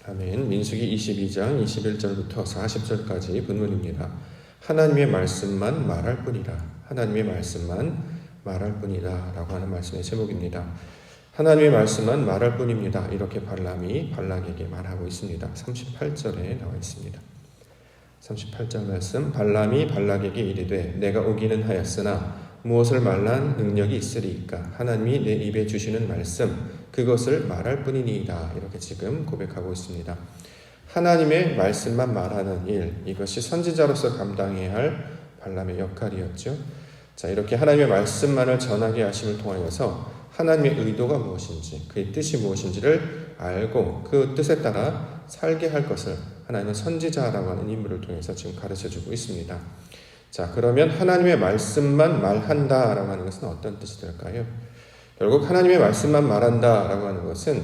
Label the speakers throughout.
Speaker 1: 아멘. 민수기 22장 21절부터 40절까지 본문입니다. 하나님의 말씀만 말할 뿐이라. 하나님의 말씀만 말할 뿐이다 라고 하는 말씀의 제목입니다. 하나님의 말씀만 말할 뿐입니다. 이렇게 발람이 발락에게 말하고 있습니다. 38절에 나와 있습니다. 38절 말씀. 발람이 발락에게 이르되 내가 오기는 하였으나 무엇을 말란 능력이 있으리이까. 하나님이 내 입에 주시는 말씀 그것을 말할 뿐이니이다. 이렇게 지금 고백하고 있습니다. 하나님의 말씀만 말하는 일, 이것이 선지자로서 감당해야 할 발람의 역할이었죠. 자, 이렇게 하나님의 말씀만을 전하게 하심을 통하여서 하나님의 의도가 무엇인지, 그의 뜻이 무엇인지를 알고 그 뜻에 따라 살게 할 것을 하나님은 선지자라고 하는 인물을 통해서 지금 가르쳐주고 있습니다. 자, 그러면 하나님의 말씀만 말한다라고 하는 것은 어떤 뜻이 될까요? 결국 하나님의 말씀만 말한다라고 하는 것은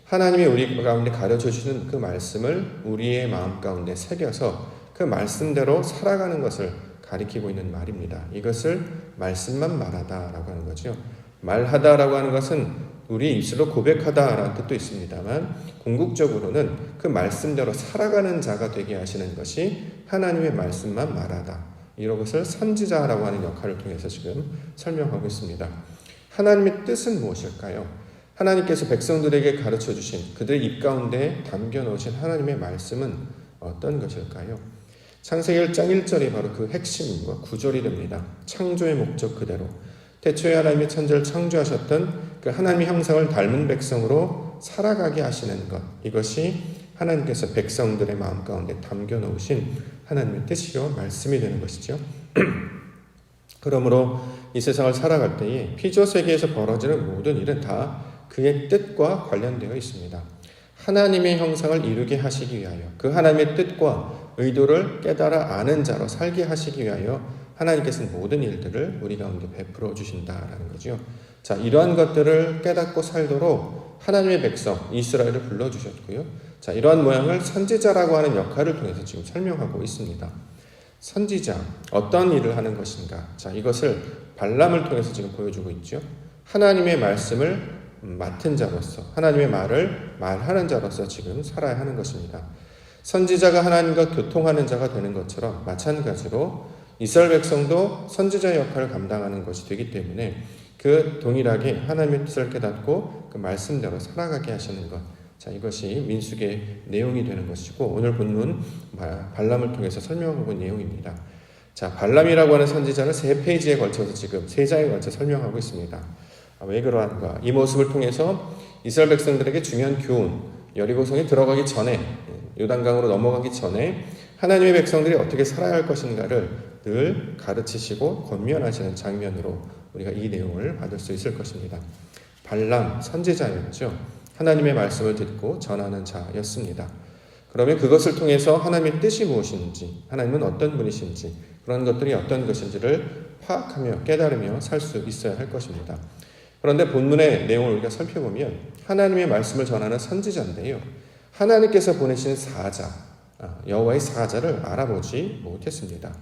Speaker 1: 하나님이 우리 가운데 가르쳐주시는 그 말씀을 우리의 마음 가운데 새겨서 그 말씀대로 살아가는 것을 가리키고 있는 말입니다. 이것을 말씀만 말하다라고 하는 거죠. 말하다라고 하는 것은 우리 입술로 고백하다라는 뜻도 있습니다만 궁극적으로는 그 말씀대로 살아가는 자가 되게 하시는 것이 하나님의 말씀만 말하다. 이런 것을 선지자라고 하는 역할을 통해서 지금 설명하고 있습니다. 하나님의 뜻은 무엇일까요? 하나님께서 백성들에게 가르쳐 주신 그들의 입 가운데 담겨 놓으신 하나님의 말씀은 어떤 것일까요? 창세기 1장 1절이 바로 그 핵심과 구절이 됩니다. 창조의 목적 그대로 태초에 하나님이 천지를 창조하셨던 그 하나님의 형상을 닮은 백성으로 살아가게 하시는 것, 이것이 하나님께서 백성들의 마음 가운데 담겨 놓으신 하나님의 뜻이요 말씀이 되는 것이죠. 그러므로 이 세상을 살아갈 때에 피조세계에서 벌어지는 모든 일은 다 그의 뜻과 관련되어 있습니다. 하나님의 형상을 이루게 하시기 위하여 그 하나님의 뜻과 의도를 깨달아 아는 자로 살게 하시기 위하여 하나님께서는 모든 일들을 우리 가운데 베풀어 주신다라는 거죠. 자, 이러한 것들을 깨닫고 살도록 하나님의 백성 이스라엘을 불러주셨고요. 자, 이러한 모양을 선지자라고 하는 역할을 통해서 지금 설명하고 있습니다. 선지자, 어떤 일을 하는 것인가? 자, 이것을 발람을 통해서 지금 보여주고 있죠. 하나님의 말씀을 맡은 자로서, 하나님의 말을 말하는 자로서 지금 살아야 하는 것입니다. 선지자가 하나님과 교통하는 자가 되는 것처럼 마찬가지로 이스라엘 백성도 선지자의 역할을 감당하는 것이 되기 때문에 그 동일하게 하나님의 뜻을 깨닫고 그 말씀대로 살아가게 하시는 것. 자, 이것이 민수기의 내용이 되는 것이고 오늘 본문 발람을 통해서 설명하고 있는 내용입니다. 자, 발람이라고 하는 선지자는 3페이지에 걸쳐서 지금 3장에 걸쳐 설명하고 있습니다. 왜 그러한가? 이 모습을 통해서 이스라엘 백성들에게 중요한 교훈, 여리고성에 들어가기 전에, 요단강으로 넘어가기 전에 하나님의 백성들이 어떻게 살아야 할 것인가를 늘 가르치시고 권면하시는 장면으로 우리가 이 내용을 받을 수 있을 것입니다. 발람 선지자였죠. 하나님의 말씀을 듣고 전하는 자였습니다. 그러면 그것을 통해서 하나님의 뜻이 무엇인지, 하나님은 어떤 분이신지, 그런 것들이 어떤 것인지를 파악하며 깨달으며 살 수 있어야 할 것입니다. 그런데 본문의 내용을 우리가 살펴보면 하나님의 말씀을 전하는 선지자인데요. 하나님께서 보내신 사자, 여호와의 사자를 알아보지 못했습니다.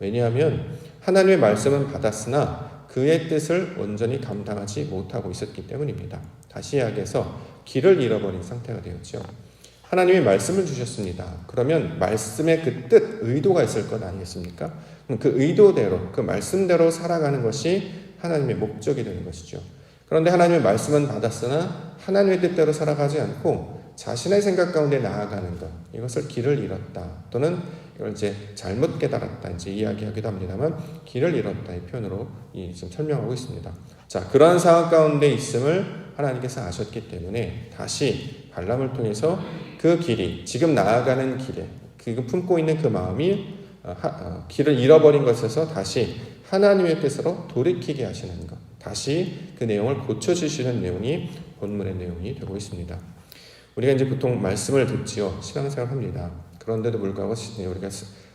Speaker 1: 왜냐하면 하나님의 말씀은 받았으나 그의 뜻을 온전히 감당하지 못하고 있었기 때문입니다. 다시 이야기해서 길을 잃어버린 상태가 되었죠. 하나님의 말씀을 주셨습니다. 그러면 말씀의 그 뜻, 의도가 있을 것 아니겠습니까? 그 의도대로, 그 말씀대로 살아가는 것이 하나님의 목적이 되는 것이죠. 그런데 하나님의 말씀은 받았으나 하나님의 뜻대로 살아가지 않고 자신의 생각 가운데 나아가는 것, 이것을 길을 잃었다 또는 이걸 이제 잘못 깨달았다 이제 이야기하기도 합니다만 길을 잃었다의 표현으로 지금 설명하고 있습니다. 자, 그러한 상황 가운데 있음을 하나님께서 아셨기 때문에 다시 발람을 통해서 그 길이 지금 나아가는 길에 지금 품고 있는 그 마음이 길을 잃어버린 것에서 다시 하나님의 뜻으로 돌이키게 하시는 것, 다시 그 내용을 고쳐주시는 내용이 본문의 내용이 되고 있습니다. 우리가 이제 보통 말씀을 듣지요. 신앙생활을 합니다. 그런데도 불구하고 우리가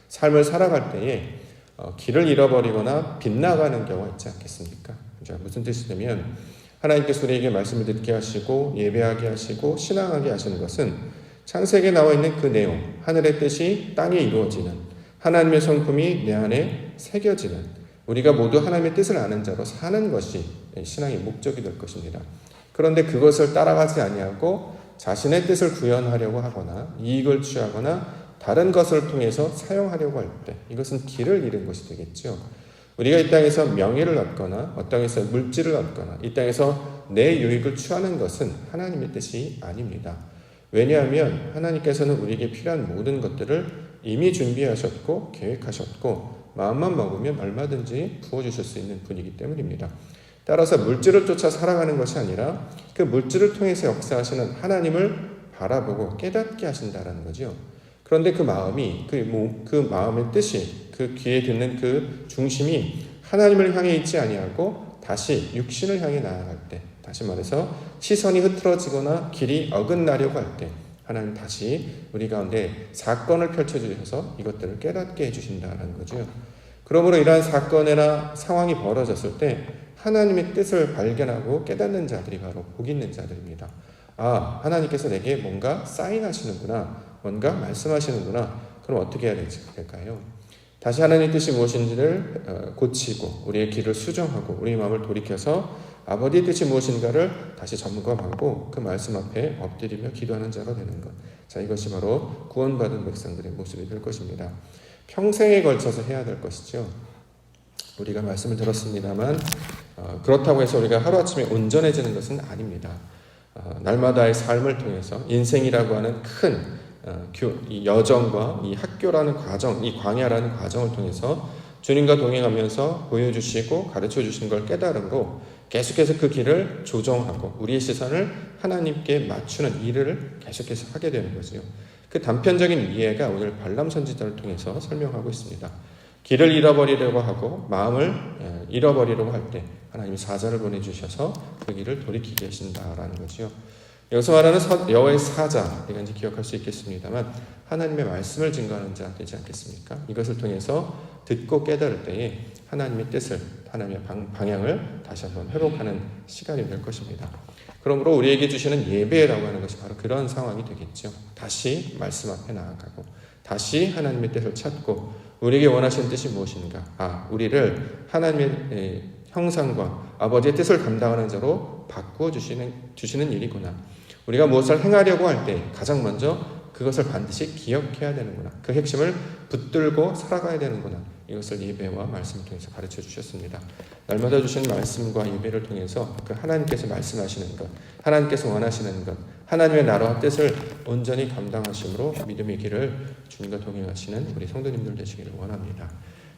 Speaker 1: 삶을 살아갈 때에 길을 잃어버리거나 빗나가는 경우가 있지 않겠습니까? 무슨 뜻이냐면 하나님께서 우리에게 말씀을 듣게 하시고 예배하게 하시고 신앙하게 하시는 것은 창세기에 나와 있는 그 내용, 하늘의 뜻이 땅에 이루어지는 하나님의 성품이 내 안에 새겨지는 우리가 모두 하나님의 뜻을 아는 자로 사는 것이 신앙의 목적이 될 것입니다. 그런데 그것을 따라가지 아니하고 자신의 뜻을 구현하려고 하거나 이익을 취하거나 다른 것을 통해서 사용하려고 할 때 이것은 길을 잃은 것이 되겠죠. 우리가 이 땅에서 명예를 얻거나 어떤 땅에서 물질을 얻거나 이 땅에서 내 유익을 취하는 것은 하나님의 뜻이 아닙니다. 왜냐하면 하나님께서는 우리에게 필요한 모든 것들을 이미 준비하셨고 계획하셨고 마음만 먹으면 얼마든지 부어주실 수 있는 분이기 때문입니다. 따라서 물질을 쫓아 살아가는 것이 아니라 그 물질을 통해서 역사하시는 하나님을 바라보고 깨닫게 하신다는 거죠. 그런데 그 마음이 그 마음의 뜻이 그 귀에 듣는 그 중심이 하나님을 향해 있지 아니하고 다시 육신을 향해 나아갈 때, 다시 말해서 시선이 흐트러지거나 길이 어긋나려고 할 때 하나님 다시 우리 가운데 사건을 펼쳐주셔서 이것들을 깨닫게 해주신다는 거죠. 그러므로 이러한 사건이나 상황이 벌어졌을 때 하나님의 뜻을 발견하고 깨닫는 자들이 바로 복 있는 자들입니다. 아, 하나님께서 내게 뭔가 사인하시는구나, 뭔가 말씀하시는구나. 그럼 어떻게 해야 될까요? 다시 하나님의 뜻이 무엇인지를 고치고 우리의 길을 수정하고 우리의 마음을 돌이켜서 아버지의 뜻이 무엇인가를 다시 점검하고 그 말씀 앞에 엎드리며 기도하는 자가 되는 것. 자, 이것이 바로 구원받은 백성들의 모습이 될 것입니다. 평생에 걸쳐서 해야 될 것이죠. 우리가 말씀을 들었습니다만 그렇다고 해서 우리가 하루아침에 온전해지는 것은 아닙니다. 날마다의 삶을 통해서 인생이라고 하는 큰 이 여정과 이 학교라는 과정, 이 광야라는 과정을 통해서 주님과 동행하면서 보여주시고 가르쳐주신 걸 깨달으고 계속해서 그 길을 조정하고 우리의 시선을 하나님께 맞추는 일을 계속해서 하게 되는 거죠. 그 단편적인 이해가 오늘 발람 선지자를 통해서 설명하고 있습니다. 길을 잃어버리려고 하고 마음을 잃어버리려고 할 때 하나님이 사자를 보내주셔서 그 길을 돌이키게 하신다라는 거죠. 여기서 말하는 여호와의 사자, 우리가 이제 기억할 수 있겠습니다만 하나님의 말씀을 증거하는 자 되지 않겠습니까? 이것을 통해서 듣고 깨달을 때에 하나님의 뜻을, 하나님의 방향을 다시 한번 회복하는 시간이 될 것입니다. 그러므로 우리에게 주시는 예배라고 하는 것이 바로 그런 상황이 되겠죠. 다시 말씀 앞에 나아가고 다시 하나님의 뜻을 찾고 우리에게 원하시는 뜻이 무엇인가? 우리를 하나님의 형상과 아버지의 뜻을 감당하는 자로 바꾸어 주시는 일이구나. 우리가 무엇을 행하려고 할 때 가장 먼저 그것을 반드시 기억해야 되는구나. 그 핵심을 붙들고 살아가야 되는구나. 이것을 예배와 말씀을 통해서 가르쳐 주셨습니다. 날마다 주신 말씀과 예배를 통해서 그 하나님께서 말씀하시는 것, 하나님께서 원하시는 것, 하나님의 나라와 뜻을 온전히 감당하심으로 믿음의 길을 주님과 동행하시는 우리 성도님들 되시기를 원합니다.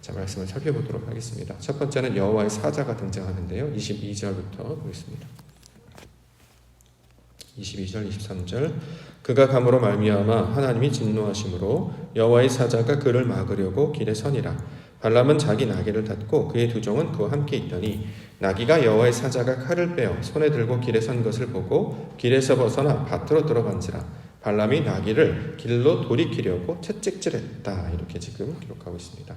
Speaker 1: 자, 말씀을 살펴보도록 하겠습니다. 첫 번째는 여호와의 사자가 등장하는데요. 22절부터 보겠습니다. 22절, 23절. 그가 감으로 말미암아 하나님이 진노하심으로 여호와의 사자가 그를 막으려고 길에 서니라. 발람은 자기 나귀를 닫고 그의 두 종은 그와 함께 있더니 나귀가 여호와의 사자가 칼을 빼어 손에 들고 길에 선 것을 보고 길에서 벗어나 밭으로 들어간지라. 발람이 나귀를 길로 돌이키려고 채찍질했다. 이렇게 지금 기록하고 있습니다.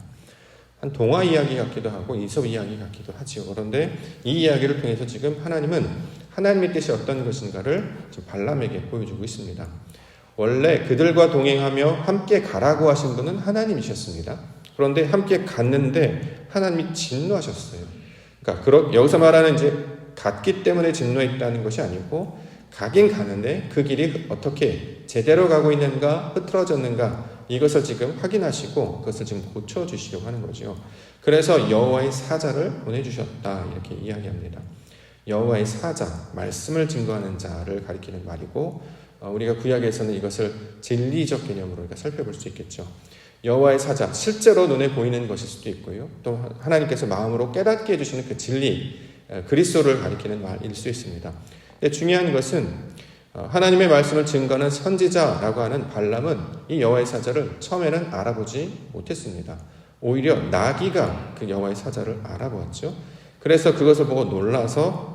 Speaker 1: 한 동화 이야기 같기도 하고 이솝 이야기 같기도 하지요. 그런데 이 이야기를 통해서 지금 하나님은 하나님의 뜻이 어떤 것인가를 지금 발람에게 보여주고 있습니다. 원래 그들과 동행하며 함께 가라고 하신 분은 하나님이셨습니다. 그런데 함께 갔는데 하나님이 진노하셨어요. 그러니까 여기서 말하는 이제 갔기 때문에 진노했다는 것이 아니고 가긴 가는데 그 길이 어떻게 제대로 가고 있는가 흐트러졌는가 이것을 지금 확인하시고 그것을 지금 고쳐주시려고 하는 거죠. 그래서 여호와의 사자를 보내주셨다 이렇게 이야기합니다. 여호와의 사자, 말씀을 증거하는 자를 가리키는 말이고 우리가 구약에서는 이것을 진리적 개념으로 우리가 살펴볼 수 있겠죠. 여호와의 사자, 실제로 눈에 보이는 것일 수도 있고요. 또 하나님께서 마음으로 깨닫게 해주시는 그 진리, 그리스도를 가리키는 말일 수 있습니다. 근데 중요한 것은 하나님의 말씀을 증거하는 선지자라고 하는 발람은 이 여호와의 사자를 처음에는 알아보지 못했습니다. 오히려 나귀가 그 여호와의 사자를 알아보았죠. 그래서 그것을 보고 놀라서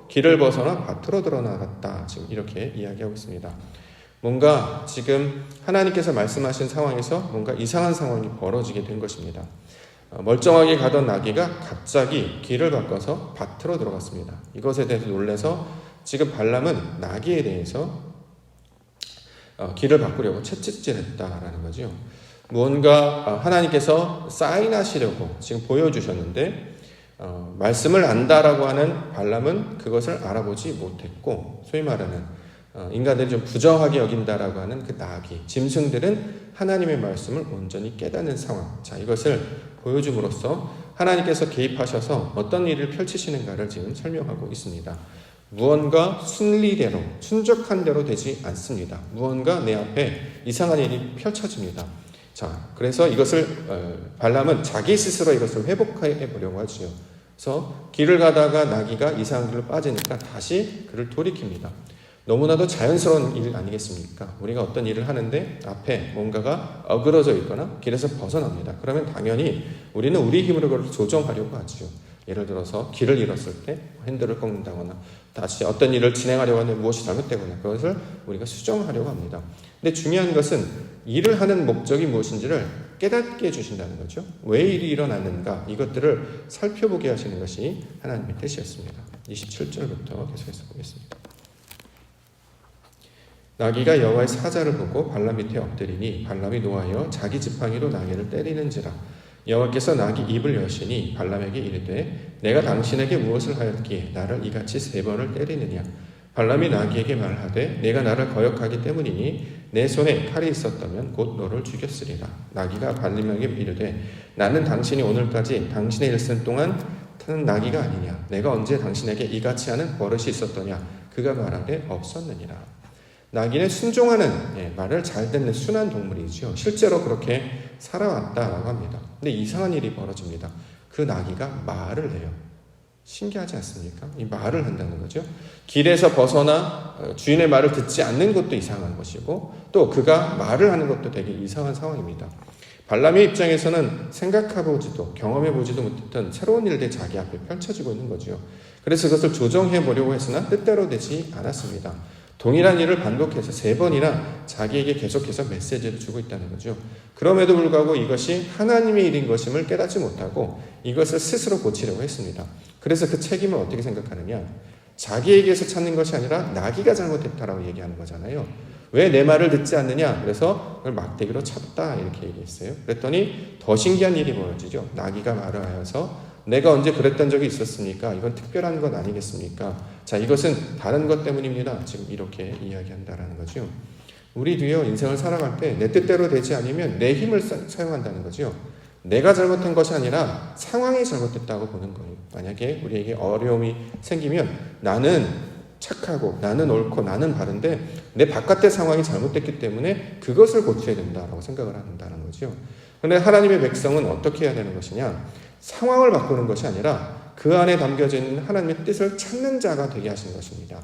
Speaker 1: 길을 벗어나 밭으로 들어나갔다. 지금 이렇게 이야기하고 있습니다. 뭔가 지금 하나님께서 말씀하신 상황에서 뭔가 이상한 상황이 벌어지게 된 것입니다. 멀쩡하게 가던 나귀가 갑자기 길을 바꿔서 밭으로 들어갔습니다. 이것에 대해서 놀라서 지금 발람은 나귀에 대해서 길을 바꾸려고 채찍질했다라는 거죠. 무언가 하나님께서 사인하시려고 지금 보여주셨는데 말씀을 안다라고 하는 발람은 그것을 알아보지 못했고 소위 말하는 인간들이 좀 부정하게 여긴다라고 하는 그 나귀, 짐승들은 하나님의 말씀을 온전히 깨닫는 상황. 자, 이것을 보여줌으로써 하나님께서 개입하셔서 어떤 일을 펼치시는가를 지금 설명하고 있습니다. 무언가 순리대로, 순적한 대로 되지 않습니다. 무언가 내 앞에 이상한 일이 펼쳐집니다. 자, 그래서 이것을 발람은 자기 스스로 이것을 회복해 보려고 하지요. 그래서 길을 가다가 나귀가 이상한 길로 빠지니까 다시 그를 돌이킵니다. 너무나도 자연스러운 일 아니겠습니까? 우리가 어떤 일을 하는데 앞에 뭔가가 어그러져 있거나 길에서 벗어납니다. 그러면 당연히 우리는 우리 힘으로 그걸 조정하려고 하죠. 예를 들어서 길을 잃었을 때 핸들을 꺾는다거나 다시 어떤 일을 진행하려고 하는데 무엇이 잘못되거나 그것을 우리가 수정하려고 합니다. 근데 중요한 것은 일을 하는 목적이 무엇인지를 깨닫게 해주신다는 거죠. 왜 일이 일어났는가 이것들을 살펴보게 하시는 것이 하나님의 뜻이었습니다. 27절부터 계속해서 보겠습니다. 나귀가 여호와의 사자를 보고 발람 밑에 엎드리니 발람이 노하여 자기 지팡이로 나귀를 때리는지라. 여호와께서 나귀 입을 여시니 발람에게 이르되 내가 당신에게 무엇을 하였기에 나를 이같이 3번을 때리느냐. 발람이 나귀에게 말하되 내가 나를 거역하기 때문이니 내 손에 칼이 있었다면 곧 너를 죽였으리라. 나귀가 발람에게 이르되 나는 당신이 오늘까지 당신의 일생 동안 타는 나귀가 아니냐. 내가 언제 당신에게 이같이 하는 버릇이 있었더냐. 그가 말하되 없었느니라. 나귀는 순종하는, 말을 잘 듣는 순한 동물이지요. 실제로 그렇게 살아왔다라고 합니다. 근데 이상한 일이 벌어집니다. 그 나귀가 말을 해요. 신기하지 않습니까? 이 말을 한다는 거죠. 길에서 벗어나 주인의 말을 듣지 않는 것도 이상한 것이고 또 그가 말을 하는 것도 되게 이상한 상황입니다. 발람의 입장에서는 생각해보지도 경험해보지도 못했던 새로운 일들이 자기 앞에 펼쳐지고 있는 거죠. 그래서 그것을 조정해 보려고 했으나 뜻대로 되지 않았습니다. 동일한 일을 반복해서 3번이나 자기에게 계속해서 메시지를 주고 있다는 거죠. 그럼에도 불구하고 이것이 하나님의 일인 것임을 깨닫지 못하고 이것을 스스로 고치려고 했습니다. 그래서 그 책임을 어떻게 생각하느냐. 자기에게서 찾는 것이 아니라 나귀가 잘못했다라고 얘기하는 거잖아요. 왜 내 말을 듣지 않느냐. 그래서 그걸 막대기로 쳤다 이렇게 얘기했어요. 그랬더니 더 신기한 일이 벌어지죠. 나귀가 말을 하여서 내가 언제 그랬던 적이 있었습니까? 이건 특별한 건 아니겠습니까? 자, 이것은 다른 것 때문입니다. 지금 이렇게 이야기한다라는 거죠. 우리도요, 인생을 살아갈 때 내 뜻대로 되지 않으면 내 힘을 사용한다는 거죠. 내가 잘못한 것이 아니라 상황이 잘못됐다고 보는 거예요. 만약에 우리에게 어려움이 생기면 나는 착하고 나는 옳고 나는 바른데 내 바깥의 상황이 잘못됐기 때문에 그것을 고쳐야 된다라고 생각을 한다는 거죠. 그런데 하나님의 백성은 어떻게 해야 되는 것이냐? 상황을 바꾸는 것이 아니라 그 안에 담겨져 있는 하나님의 뜻을 찾는 자가 되게 하신 것입니다.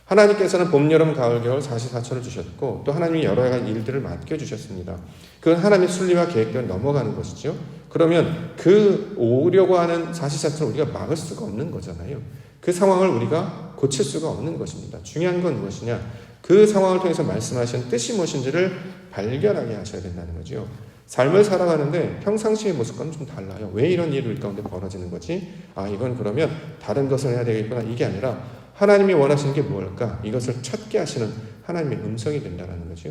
Speaker 1: 하나님께서는 봄, 여름, 가을, 겨울 44초를 주셨고 또 하나님이 여러 가지 일들을 맡겨주셨습니다. 그건 하나님의 순리와 계획대로 넘어가는 것이죠. 그러면 그 오려고 하는 44초를 우리가 막을 수가 없는 거잖아요. 그 상황을 우리가 고칠 수가 없는 것입니다. 중요한 건 무엇이냐? 그 상황을 통해서 말씀하신 뜻이 무엇인지를 발견하게 하셔야 된다는 거죠. 삶을 살아가는데 평상시의 모습과는 좀 달라요. 왜 이런 일이 우리 가운데 벌어지는 거지? 이건 그러면 다른 것을 해야 되겠구나. 이게 아니라 하나님이 원하시는 게 뭘까? 이것을 찾게 하시는 하나님의 음성이 된다는 거죠.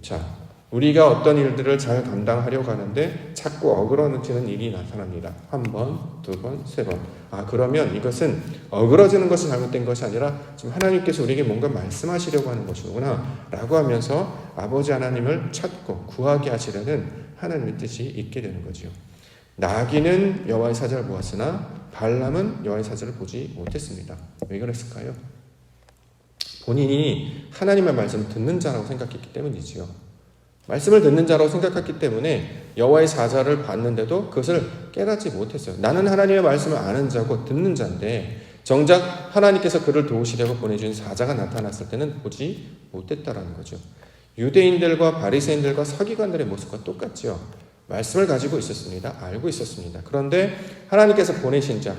Speaker 1: 자, 우리가 어떤 일들을 잘 감당하려고 하는데 자꾸 어그러지는 일이 나타납니다. 1번, 2번, 3번. 그러면 이것은 어그러지는 것이 잘못된 것이 아니라 지금 하나님께서 우리에게 뭔가 말씀하시려고 하는 것이구나 라고 하면서 아버지 하나님을 찾고 구하게 하시려는 하나님의 뜻이 있게 되는 거죠. 나귀는 여호와의 사자를 보았으나 발람은 여호와의 사자를 보지 못했습니다. 왜 그랬을까요? 본인이 하나님의 말씀을 듣는 자라고 생각했기 때문이지요. 말씀을 듣는 자라고 생각했기 때문에 여호와의 사자를 봤는데도 그것을 깨닫지 못했어요. 나는 하나님의 말씀을 아는 자고 듣는 자인데 정작 하나님께서 그를 도우시려고 보내준 사자가 나타났을 때는 보지 못했다라는 거죠. 유대인들과 바리새인들과 서기관들의 모습과 똑같죠. 말씀을 가지고 있었습니다. 알고 있었습니다. 그런데 하나님께서 보내신 자,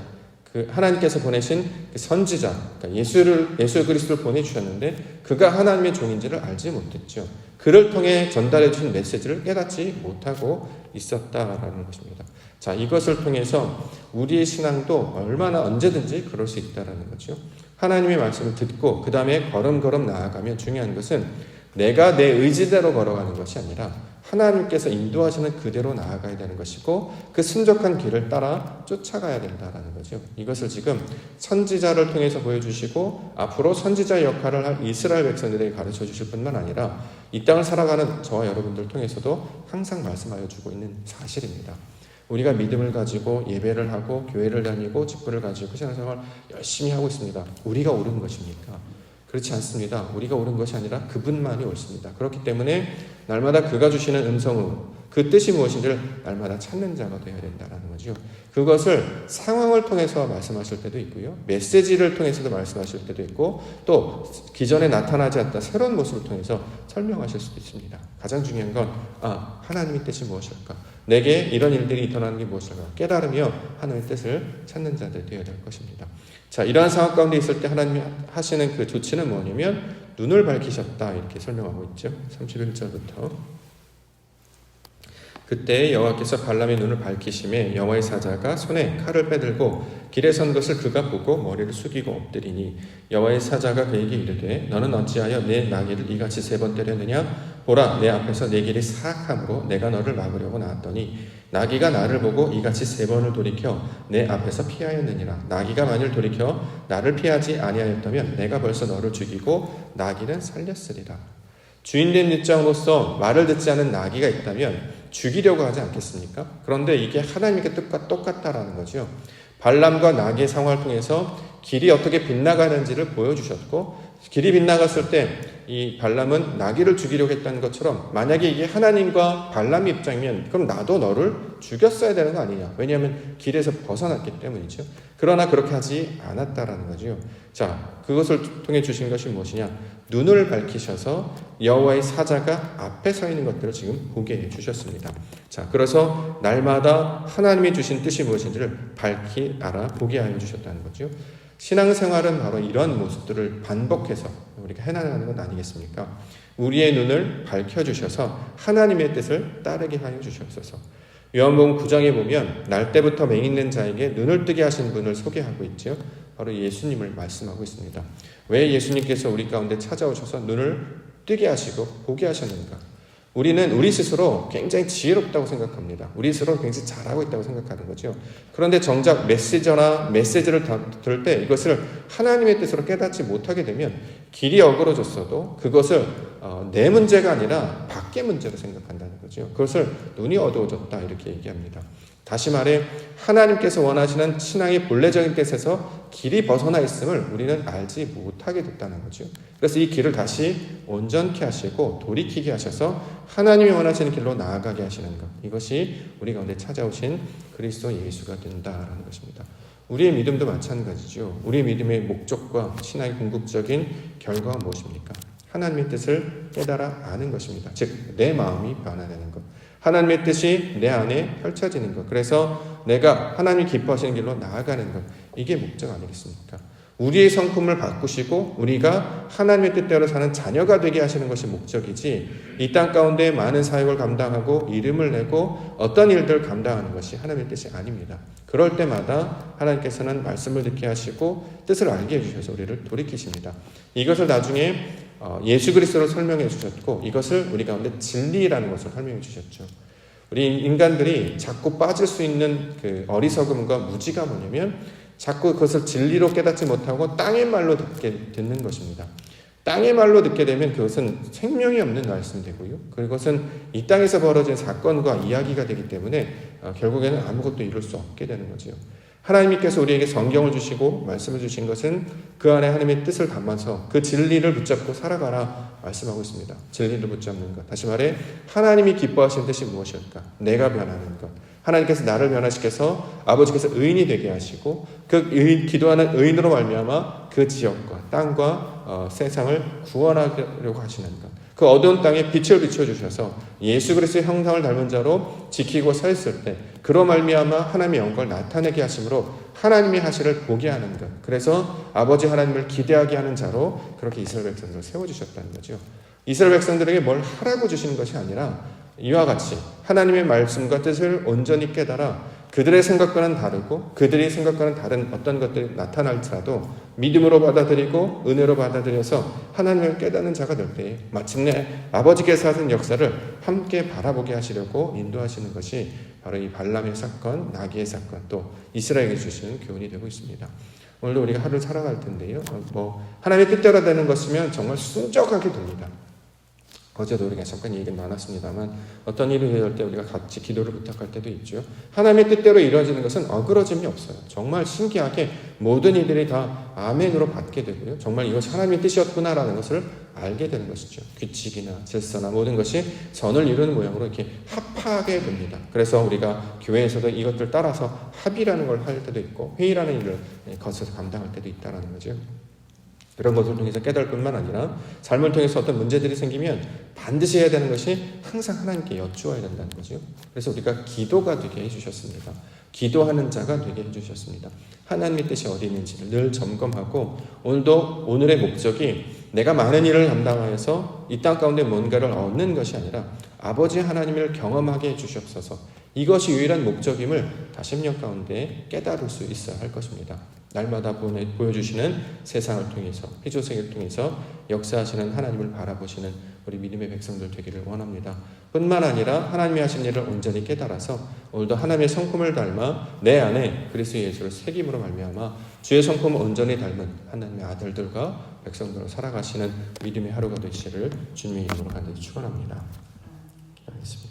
Speaker 1: 하나님께서 보내신 선지자, 그러니까 예수 그리스도를 보내주셨는데 그가 하나님의 종인지를 알지 못했죠. 그를 통해 전달해 주신 메시지를 깨닫지 못하고 있었다라는 것입니다. 자, 이것을 통해서 우리의 신앙도 얼마나 언제든지 그럴 수 있다라는 거죠. 하나님의 말씀을 듣고 그 다음에 걸음걸음 나아가면 중요한 것은 내가 내 의지대로 걸어가는 것이 아니라 하나님께서 인도하시는 그대로 나아가야 되는 것이고 그 순적한 길을 따라 쫓아가야 된다라는 거죠. 이것을 지금 선지자를 통해서 보여주시고 앞으로 선지자의 역할을 할 이스라엘 백성들에게 가르쳐 주실 뿐만 아니라 이 땅을 살아가는 저와 여러분들 통해서도 항상 말씀하여 주고 있는 사실입니다. 우리가 믿음을 가지고 예배를 하고 교회를 다니고 직분을 가지고 신앙생활 열심히 하고 있습니다. 우리가 옳은 것입니까? 그렇지 않습니다. 우리가 옳은 것이 아니라 그분만이 옳습니다. 그렇기 때문에 날마다 그가 주시는 음성으로 그 뜻이 무엇인지를 날마다 찾는 자가 되어야 된다는 거죠. 그것을 상황을 통해서 말씀하실 때도 있고요. 메시지를 통해서도 말씀하실 때도 있고 또 기존에 나타나지 않던 새로운 모습을 통해서 설명하실 수도 있습니다. 가장 중요한 건 하나님의 뜻이 무엇일까? 내게 이런 일들이 일어나는 게 무엇일까? 깨달으며 하나님의 뜻을 찾는 자들 되어야 될 것입니다. 자, 이러한 상황 가운데 있을 때 하나님이 하시는 그 조치는 뭐냐면 눈을 밝히셨다 이렇게 설명하고 있죠. 31절부터 그때 여호와께서 발람의 눈을 밝히심에 여호와의 사자가 손에 칼을 빼들고 길에 선 것을 그가 보고 머리를 숙이고 엎드리니 여호와의 사자가 그에게 이르되 너는 어찌하여 내 나귀를 이같이 3번 때렸느냐? 보라 내 앞에서 내 길이 사악함으로 내가 너를 막으려고 나왔더니 나귀가 나를 보고 이같이 3번을 돌이켜 내 앞에서 피하였느니라. 나귀가 만일 돌이켜 나를 피하지 아니하였다면 내가 벌써 너를 죽이고 나귀는 살렸으리라. 주인된 입장으로서 말을 듣지 않은 나귀가 있다면 죽이려고 하지 않겠습니까? 그런데 이게 하나님의 뜻과 똑같다라는 거죠. 발람과 나귀의 상황을 통해서 길이 어떻게 빗나가는지를 보여주셨고 길이 빗나갔을 때 이 발람은 나귀를 죽이려고 했다는 것처럼 만약에 이게 하나님과 발람의 입장이면 그럼 나도 너를 죽였어야 되는 거 아니냐. 왜냐하면 길에서 벗어났기 때문이죠. 그러나 그렇게 하지 않았다라는 거죠. 자, 그것을 통해 주신 것이 무엇이냐. 눈을 밝히셔서 여호와의 사자가 앞에 서 있는 것들을 지금 보게 해주셨습니다. 자, 그래서 날마다 하나님이 주신 뜻이 무엇인지를 밝히 보게 하여 주셨다는 거죠. 신앙생활은 바로 이런 모습들을 반복해서 우리가 해나가는 것 아니겠습니까? 우리의 눈을 밝혀주셔서 하나님의 뜻을 따르게 하여 주시옵소서. 요한복음 9장에 보면 날 때부터 맹인된 자에게 눈을 뜨게 하신 분을 소개하고 있죠. 바로 예수님을 말씀하고 있습니다. 왜 예수님께서 우리 가운데 찾아오셔서 눈을 뜨게 하시고 보게 하셨는가? 우리는 우리 스스로 굉장히 지혜롭다고 생각합니다. 우리 스스로 굉장히 잘하고 있다고 생각하는 거죠. 그런데 정작 메시지를 들을 때 이것을 하나님의 뜻으로 깨닫지 못하게 되면 길이 어그러졌어도 그것을 내 문제가 아니라 밖의 문제로 생각한다는 거죠. 그것을 눈이 어두워졌다 이렇게 얘기합니다. 다시 말해 하나님께서 원하시는 신앙의 본래적인 뜻에서 길이 벗어나 있음을 우리는 알지 못하게 됐다는 거죠. 그래서 이 길을 다시 온전케 하시고 돌이키게 하셔서 하나님이 원하시는 길로 나아가게 하시는 것, 이것이 우리 가운데 찾아오신 그리스도 예수가 된다라는 것입니다. 우리의 믿음도 마찬가지죠. 우리의 믿음의 목적과 신앙의 궁극적인 결과가 무엇입니까? 하나님의 뜻을 깨달아 아는 것입니다. 즉 내 마음이 변화되는 것, 하나님의 뜻이 내 안에 펼쳐지는 것, 그래서 내가 하나님이 기뻐하시는 길로 나아가는 것, 이게 목적 아니겠습니까? 우리의 성품을 바꾸시고 우리가 하나님의 뜻대로 사는 자녀가 되게 하시는 것이 목적이지 이 땅 가운데 많은 사역을 감당하고 이름을 내고 어떤 일들을 감당하는 것이 하나님의 뜻이 아닙니다. 그럴 때마다 하나님께서는 말씀을 듣게 하시고 뜻을 알게 해주셔서 우리를 돌이키십니다. 이것을 나중에 예수 그리스도로 설명해 주셨고 이것을 우리 가운데 진리라는 것을 설명해 주셨죠. 우리 인간들이 자꾸 빠질 수 있는 그 어리석음과 무지가 뭐냐면 자꾸 그것을 진리로 깨닫지 못하고 땅의 말로 듣는 것입니다. 땅의 말로 듣게 되면 그것은 생명이 없는 말씀이 되고요. 그것은 이 땅에서 벌어진 사건과 이야기가 되기 때문에 결국에는 아무것도 이룰 수 없게 되는 거죠. 하나님께서 우리에게 성경을 주시고 말씀을 주신 것은 그 안에 하나님의 뜻을 담아서 그 진리를 붙잡고 살아가라 말씀하고 있습니다. 진리를 붙잡는 것. 다시 말해 하나님이 기뻐하시는 뜻이 무엇일까? 내가 변하는 것. 하나님께서 나를 변화시켜서 아버지께서 의인이 되게 하시고 그 기도하는 의인으로 말미암아 그 지역과 땅과 세상을 구원하려고 하시는 것. 그 어두운 땅에 빛을 비춰주셔서 예수 그리스도의 형상을 닮은 자로 지키고 서 있을 때 그로 말미암아 하나님의 영광을 나타내게 하심으로 하나님이 하시를 보게 하는 것. 그래서 아버지 하나님을 기대하게 하는 자로 그렇게 이스라엘 백성들을 세워주셨다는 거죠. 이스라엘 백성들에게 뭘 하라고 주시는 것이 아니라 이와 같이 하나님의 말씀과 뜻을 온전히 깨달아 그들의 생각과는 다르고 그들의 생각과는 다른 어떤 것들이 나타날지라도 믿음으로 받아들이고 은혜로 받아들여서 하나님을 깨닫는 자가 될 때에 마침내 아버지께서 하신 역사를 함께 바라보게 하시려고 인도하시는 것이 바로 이 발람의 사건, 나귀의 사건, 또 이스라엘에게 주시는 교훈이 되고 있습니다. 오늘도 우리가 하루를 살아갈 텐데요. 하나님의 뜻대로 되는 것이면 정말 순적하게 됩니다. 어제도 우리가 잠깐 얘기 나눴습니다만 어떤 일이 일어날 때 우리가 같이 기도를 부탁할 때도 있죠. 하나님의 뜻대로 이루어지는 것은 어그러짐이 없어요. 정말 신기하게 모든 이들이 다 아멘으로 받게 되고요. 정말 이것이 하나님의 뜻이었구나라는 것을 알게 되는 것이죠. 규칙이나 질서나 모든 것이 선을 이루는 모양으로 이렇게 합하게 됩니다. 그래서 우리가 교회에서도 이것들 따라서 합의라는 걸 할 때도 있고 회의라는 일을 거쳐서 감당할 때도 있다는 거죠. 그런 것을 통해서 깨달을 뿐만 아니라 삶을 통해서 어떤 문제들이 생기면 반드시 해야 되는 것이 항상 하나님께 여쭈어야 된다는 거죠. 그래서 우리가 기도가 되게 해주셨습니다. 기도하는 자가 되게 해주셨습니다. 하나님의 뜻이 어디 있는지를 늘 점검하고 오늘도 오늘의 목적이 내가 많은 일을 감당하여서 이 땅 가운데 뭔가를 얻는 것이 아니라 아버지 하나님을 경험하게 해주시옵소서. 이것이 유일한 목적임을 다시 10년 가운데 깨달을 수 있어야 할 것입니다. 날마다 보여주시는 세상을 통해서 피조세계를 통해서 역사하시는 하나님을 바라보시는 우리 믿음의 백성들 되기를 원합니다. 뿐만 아니라 하나님이 하신 일을 온전히 깨달아서 오늘도 하나님의 성품을 닮아 내 안에 그리스도 예수를 새김으로 말미암아 주의 성품을 온전히 닮은 하나님의 아들들과 백성들로 살아가시는 믿음의 하루가 되시기를 주님의 이름으로 간절히 축원합니다. 기도하겠습니다.